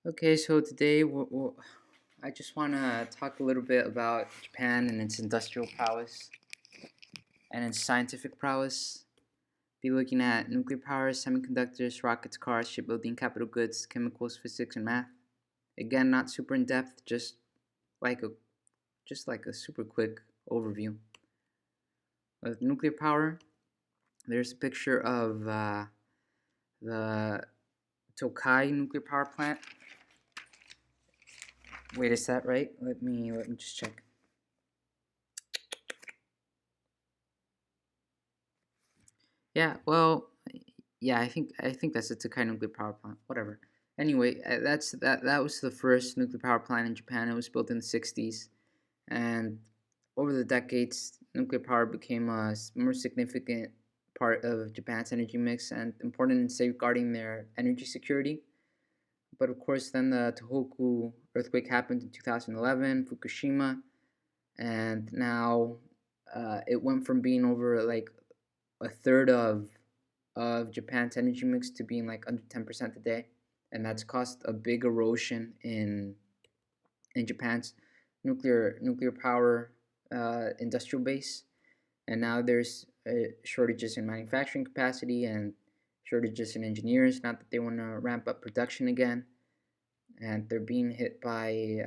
Okay, so today I just want to talk a little bit about Japan and its industrial prowess and its scientific prowess. Be looking at nuclear power, semiconductors, rockets, cars, shipbuilding, capital goods, chemicals, physics, and math. Again, not super in depth, like a just like a super quick overview. With nuclear power, there's a picture of the Tokai nuclear power plant. Wait, is that right? Let me just check. Yeah, well, yeah, I think that's a Tokai nuclear power plant. Whatever. Anyway, that was the first nuclear power plant in Japan. It was built in the '60s, and over the decades, nuclear power became a more significant part of Japan's energy mix and important in safeguarding their energy security. But of course, then the Tohoku earthquake happened in 2011, Fukushima, and now it went from being over like a third of Japan's energy mix to being like under 10% today, and that's caused a big erosion in Japan's nuclear power industrial base, and now there's shortages in manufacturing capacity and shortages in engineers. Not that they want to ramp up production again, and they're being hit by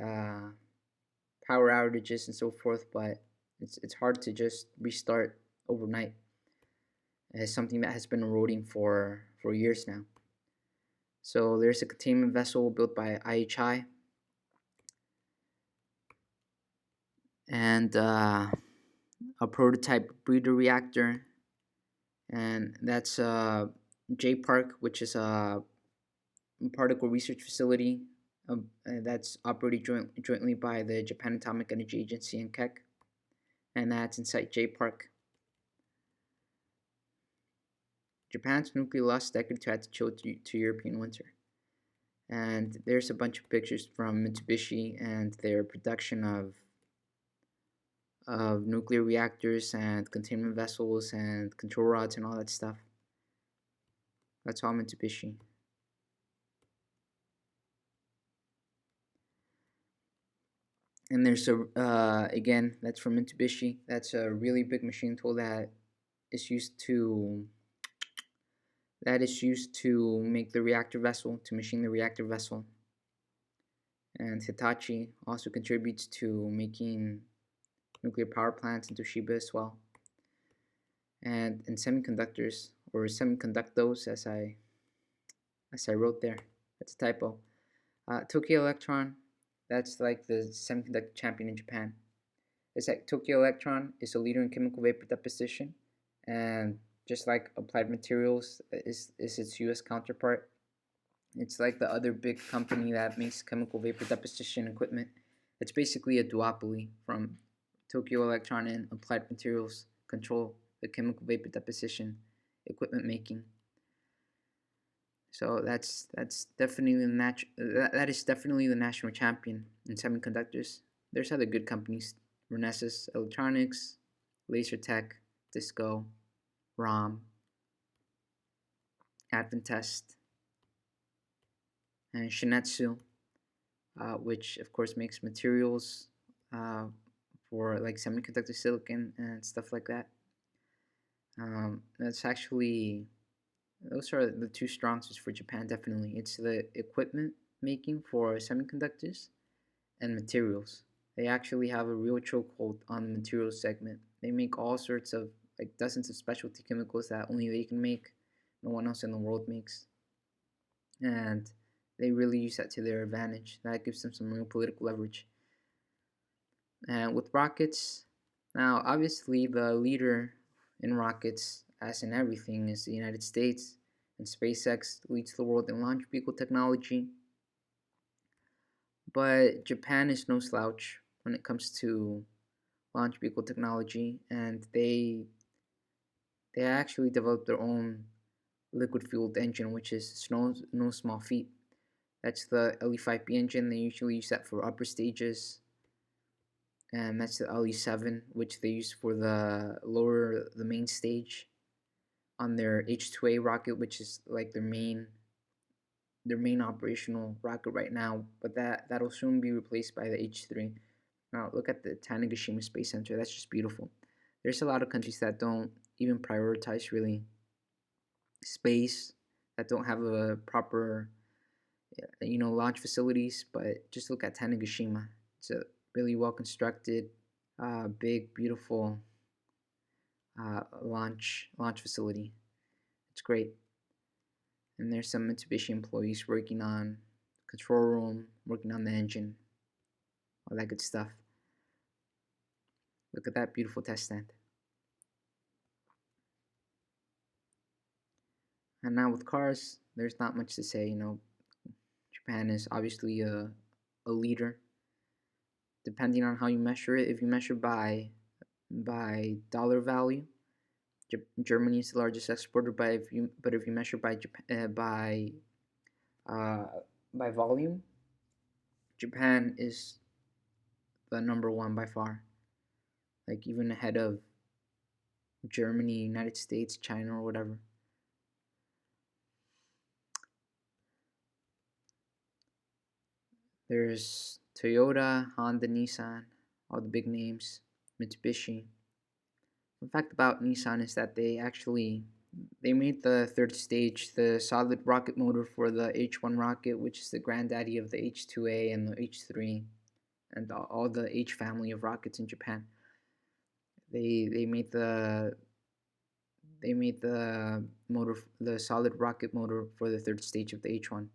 power outages and so forth. But it's hard to just restart overnight. It's something that has been eroding for years now. So there's a containment vessel built by IHI, and a prototype breeder reactor, and that's J Park, which is a particle research facility that's operated jointly by the Japan Atomic Energy Agency and KEC, and that's inside J Park. Japan's nuclear lost decade to add to chill to European winter. And there's a bunch of pictures from Mitsubishi and their production of nuclear reactors and containment vessels and control rods and all that stuff. That's all Mitsubishi. And there's a again, that's from Mitsubishi. That's a really big machine tool is used to make the reactor vessel, to machine the reactor vessel. And Hitachi also contributes to making nuclear power plants in Toshiba as well. And in semiconductors, or semiconductos, as I wrote there, that's a typo. Tokyo Electron, that's like the semiconductor champion in Japan. It's like Tokyo Electron is a leader in chemical vapor deposition, and just like Applied Materials is its U.S. counterpart. It's like the other big company that makes chemical vapor deposition equipment. It's basically a duopoly from Tokyo Electron and Applied Materials control the chemical vapor deposition equipment making. So that's definitely that is definitely the national champion in semiconductors. There's other good companies: Renesas Electronics, LaserTech, Disco, ROM, Advantest, and Shinetsu, which of course makes materials uh, for like semiconductor silicon and stuff like that. That's actually Those are the two strong suits for Japan. Definitely, it's the equipment making for semiconductors and materials. They actually have a real chokehold on the materials segment. They make all sorts of like dozens of specialty chemicals that only they can make, no one else in the world makes, and they really use that to their advantage. That gives them some real political leverage. And with rockets, now obviously the leader in rockets, as in everything, is the United States, and SpaceX leads the world in launch vehicle technology. But Japan is no slouch when it comes to launch vehicle technology, and they actually developed their own liquid fueled engine, which is no small feat. That's the LE5B engine. They usually use that for upper stages, and that's the LE7, which they use for the main stage on their H2A rocket, which is like their main their main operational rocket right now, but that'll soon be replaced by the H3. Now look at the Tanegashima Space Center. That's just beautiful. There's a lot of countries that don't even prioritize really space, that don't have a proper launch facilities. But just look at Tanegashima. It's a really well constructed, big, beautiful launch facility. It's great. And there's some Mitsubishi employees working on control room, working on the engine, all that good stuff. Look at that beautiful test stand. And now with cars, there's not much to say. Japan is obviously a leader. Depending on how you measure it, if you measure by dollar value, Germany is the largest exporter. But if you measure uh, by volume, Japan is the number one by far. Like even ahead of Germany, United States, China, or whatever. There's Toyota, Honda, Nissan, all the big names, Mitsubishi. The fact about Nissan is that they made the third stage, the solid rocket motor for the H1 rocket, which is the granddaddy of the H2A and the H3 and all the H family of rockets in Japan. They made the motor, the solid rocket motor for the third stage of the H1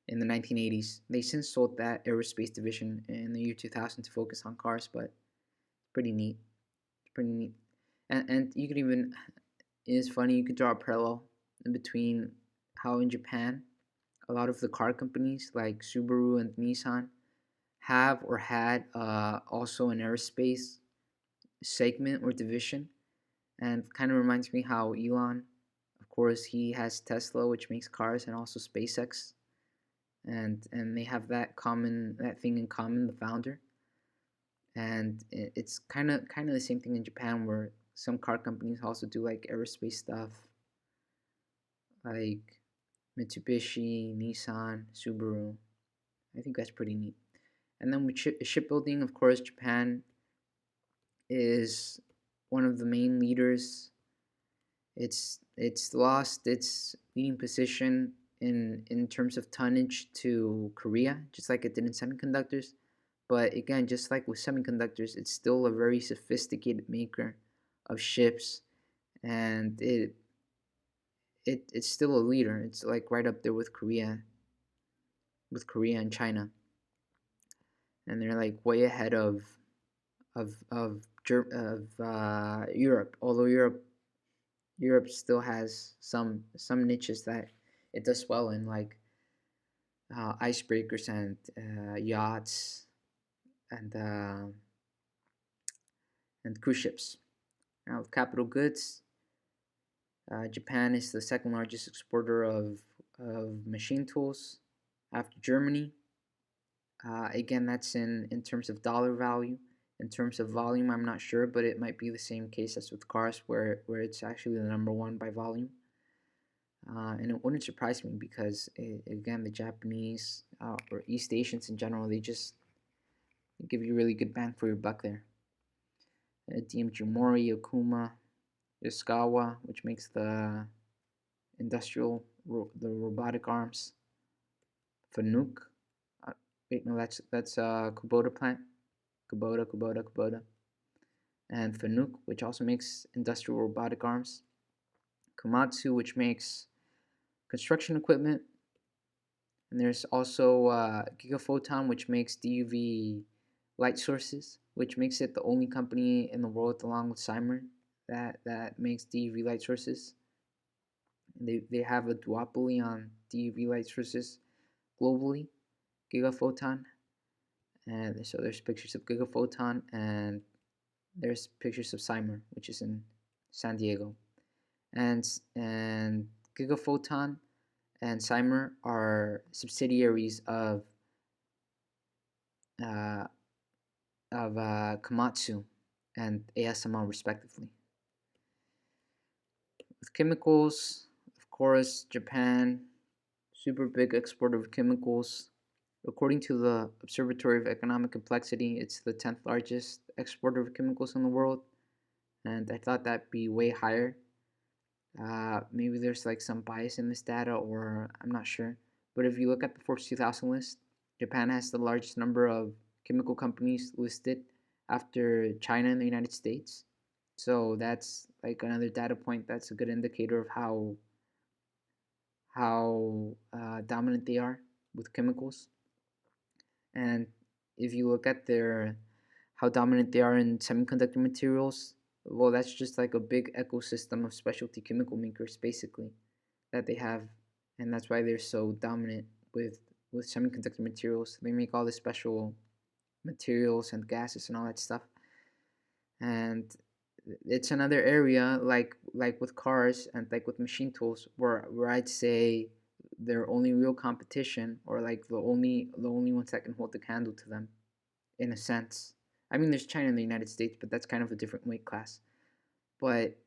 in the 1980s. They since sold that aerospace division in the year 2000 to focus on cars, but pretty neat. It's pretty neat. And you could even, it's funny, you could draw a parallel in between how in Japan a lot of the car companies like Subaru and Nissan have or had also an aerospace segment or division. And kind of reminds me how Elon, of course, he has Tesla, which makes cars, and also SpaceX, and they have that thing in common, the founder. And it's kind of the same thing in Japan, where some car companies also do like aerospace stuff, like Mitsubishi, Nissan, Subaru. I think that's pretty neat. And then with shipbuilding, of course, Japan is one of the main leaders. It's lost its leading position in terms of tonnage to Korea, just like it did in semiconductors. But again, just like with semiconductors, it's still a very sophisticated maker of ships, and it's still a leader. It's like right up there with Korea and China, and they're like way ahead of Europe. Although Europe still has some niches that it does well in, like icebreakers and yachts and uh, and cruise ships. Now, with capital goods, Japan is the second largest exporter of machine tools after Germany. Again, that's in terms of dollar value. In terms of volume, I'm not sure, but it might be the same case as with cars, where it's actually the number one by volume. And it wouldn't surprise me because, again, the Japanese or East Asians in general, they just give you really good bang for your buck there. DMG Mori, Okuma, Yoskawa, which makes the the robotic arms. Fanuc. Uh, Wait, no, that's Kubota plant. Kubota. And Fanuc, which also makes industrial robotic arms. Komatsu, which makes construction equipment. And there's also Gigaphoton, which makes DUV light sources, which makes it the only company in the world, along with Cymer, that makes DUV light sources. They have a duopoly on DUV light sources globally, Gigaphoton. And so there's pictures of Gigaphoton, and there's pictures of Cymer, which is in San Diego. And Gigaphoton and Cymer are subsidiaries uh, Komatsu and ASML respectively. With chemicals, of course, Japan super big exporter of chemicals. According to the Observatory of Economic Complexity, it's the 10th largest exporter of chemicals in the world, and I thought that'd be way higher. Maybe there's like some bias in this data, or I'm not sure. But if you look at the Forbes 2000 list, Japan has the largest number of chemical companies listed after China and the United States. So that's like another data point that's a good indicator of how dominant they are with chemicals. And if you look at their how dominant they are in semiconductor materials, well, that's just like a big ecosystem of specialty chemical makers, basically, that they have, and that's why they're so dominant with semiconductor materials. They make all the special materials and gases and all that stuff, and it's another area like with cars and like with machine tools where I'd say their only real competition, or like the only ones that can hold the candle to them in a sense. I mean, there's China and the United States, but that's kind of a different weight class. But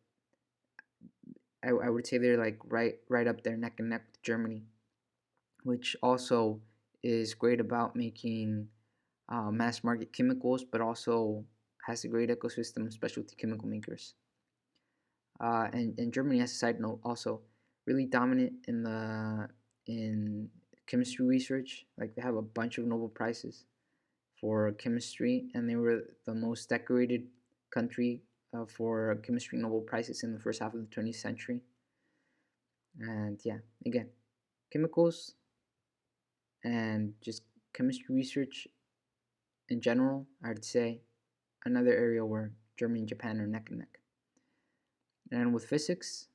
I would say they're like right up there, neck and neck with Germany, which also is great about making mass market chemicals, but also has a great ecosystem of specialty chemical makers. And Germany, as a side note, also really dominant in chemistry research. Like they have a bunch of Nobel prizes for chemistry, and they were the most decorated country for chemistry Nobel prizes in the first half of the 20th century. And yeah, again, chemicals and just chemistry research in general, I'd say another area where Germany and Japan are neck and neck. And with physics,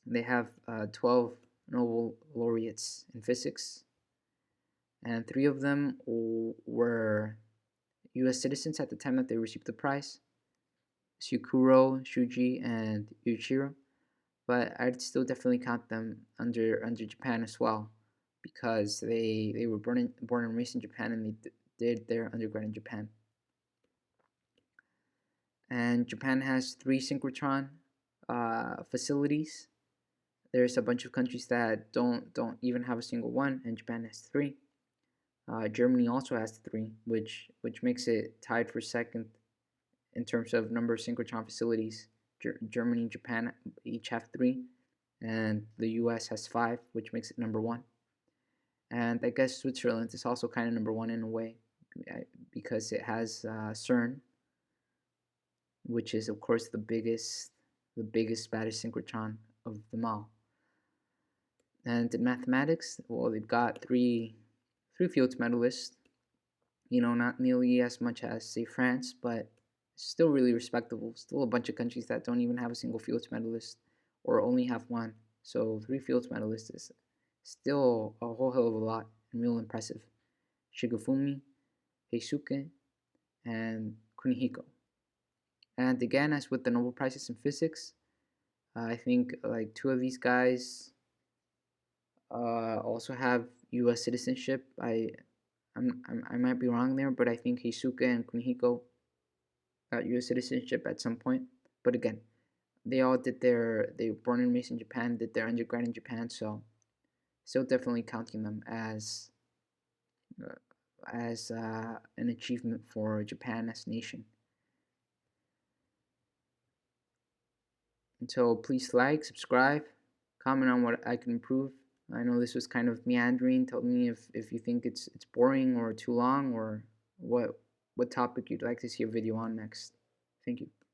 they have 12 Nobel laureates in physics, and three of them were US citizens at the time that they received the prize: Sukuro, Shuji, and Yuichiro. But I'd still definitely count them under Japan as well, because they were born and raised in Japan, and they did their undergrad in Japan. And Japan has three synchrotron facilities. There's a bunch of countries that don't even have a single one, and Japan has three. Germany also has three, which makes it tied for second in terms of number of synchrotron facilities. Germany and Japan each have three, and the U.S. has five, which makes it number one. And I guess Switzerland is also kind of number one in a way, because it has CERN, which is of course the biggest Spanish synchrotron of them all. And in mathematics, well, they've got three Fields medalists. Not nearly as much as say France, but still really respectable. Still a bunch of countries that don't even have a single Fields medalist, or only have one. So three Fields medalists is still a whole hell of a lot and real impressive. Shigefumi, Heisuke, and Kunihiko. And again, as with the Nobel Prizes in physics, I think like two of these guys also have U.S. citizenship. I might be wrong there, but I think Heisuke and Kunihiko got U.S. citizenship at some point. But again, they were born and raised in Japan, did their undergrad in Japan, so still definitely counting them uh, as an achievement for Japan as a nation. And so please like, subscribe, comment on what I can improve. I know this was kind of meandering. Tell me if you think it's boring or too long, or what topic you'd like to see a video on next. Thank you.